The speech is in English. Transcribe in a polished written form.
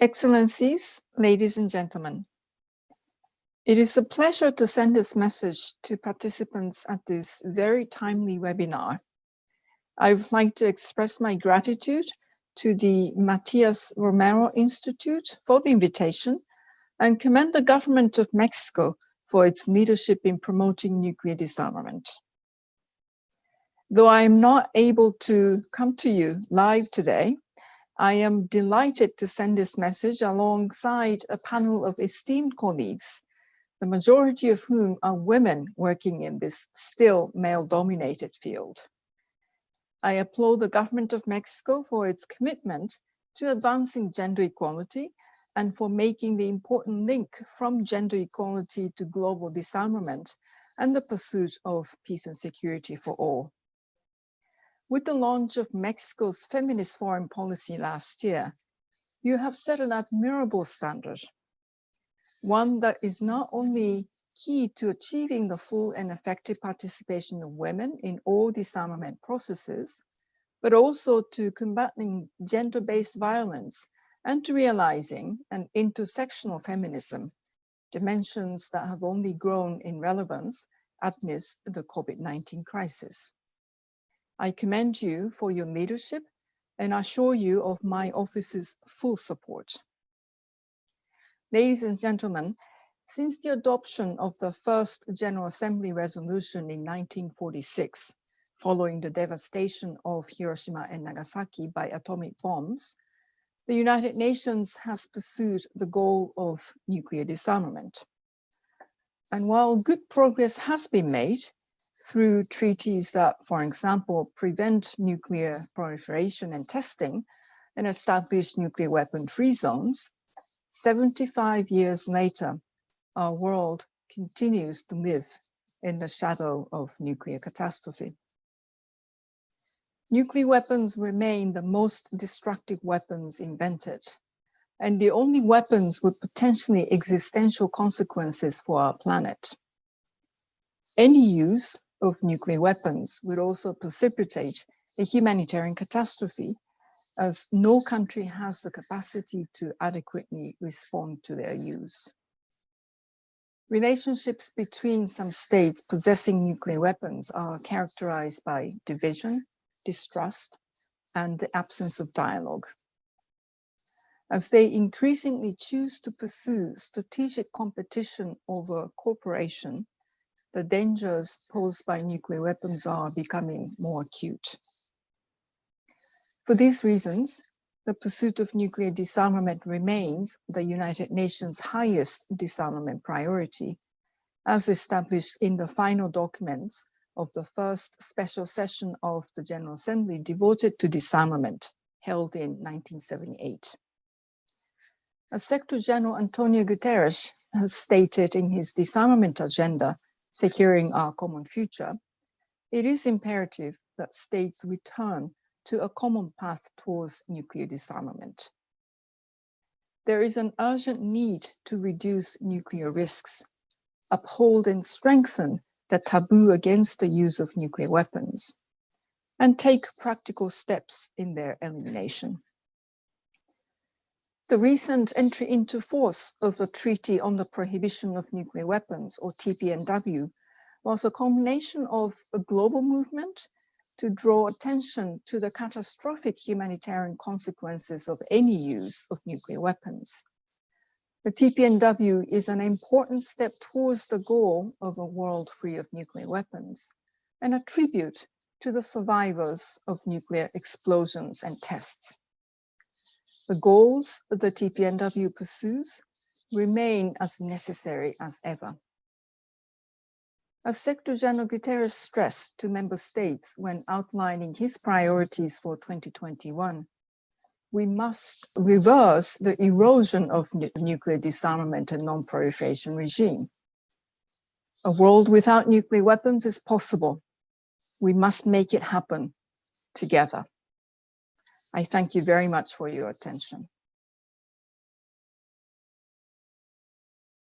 Excellencies, ladies and gentlemen, it is a pleasure to send this message to participants at this very timely webinar. I would like to express my gratitude to the Matias Romero Institute for the invitation and commend the government of Mexico for its leadership in promoting nuclear disarmament. Though I am not able to come to you live today, I am delighted to send this message alongside a panel of esteemed colleagues, the majority of whom are women working in this still male-dominated field. I applaud the government of Mexico for its commitment to advancing gender equality and for making the important link from gender equality to global disarmament and the pursuit of peace and security for all. With the launch of Mexico's feminist foreign policy last year, you have set an admirable standard, one that is not only key to achieving the full and effective participation of women in all disarmament processes, but also to combating gender-based violence and to realizing an intersectional feminism, dimensions that have only grown in relevance amidst the COVID-19 crisis. I commend you for your leadership and assure you of my office's full support. Ladies and gentlemen, since the adoption of the first General Assembly resolution in 1946, following the devastation of Hiroshima and Nagasaki by atomic bombs, the United Nations has pursued the goal of nuclear disarmament. And while good progress has been made, through treaties that, for example, prevent nuclear proliferation and testing and establish nuclear weapon-free zones, 75 years later, our world continues to live in the shadow of nuclear catastrophe. Nuclear weapons remain the most destructive weapons invented, and the only weapons with potentially existential consequences for our planet. Any use of nuclear weapons would also precipitate a humanitarian catastrophe, as no country has the capacity to adequately respond to their use. Relationships between some states possessing nuclear weapons are characterized by division, distrust, and the absence of dialogue. As they increasingly choose to pursue strategic competition over cooperation, the dangers posed by nuclear weapons are becoming more acute. For these reasons, the pursuit of nuclear disarmament remains the United Nations' highest disarmament priority, as established in the final documents of the first special session of the General Assembly devoted to disarmament, held in 1978. As Secretary General Antonio Guterres has stated in his disarmament agenda, Securing Our Common Future, it is imperative that states return to a common path towards nuclear disarmament. There is an urgent need to reduce nuclear risks, uphold and strengthen the taboo against the use of nuclear weapons, and take practical steps in their elimination. The recent entry into force of the Treaty on the Prohibition of Nuclear Weapons, or TPNW, was a combination of a global movement to draw attention to the catastrophic humanitarian consequences of any use of nuclear weapons. The TPNW is an important step towards the goal of a world free of nuclear weapons, and a tribute to the survivors of nuclear explosions and tests. The goals the TPNW pursues remain as necessary as ever. As Secretary General Guterres stressed to member states when outlining his priorities for 2021, we must reverse the erosion of nuclear disarmament and non-proliferation regime. A world without nuclear weapons is possible. We must make it happen together. I thank you very much for your attention.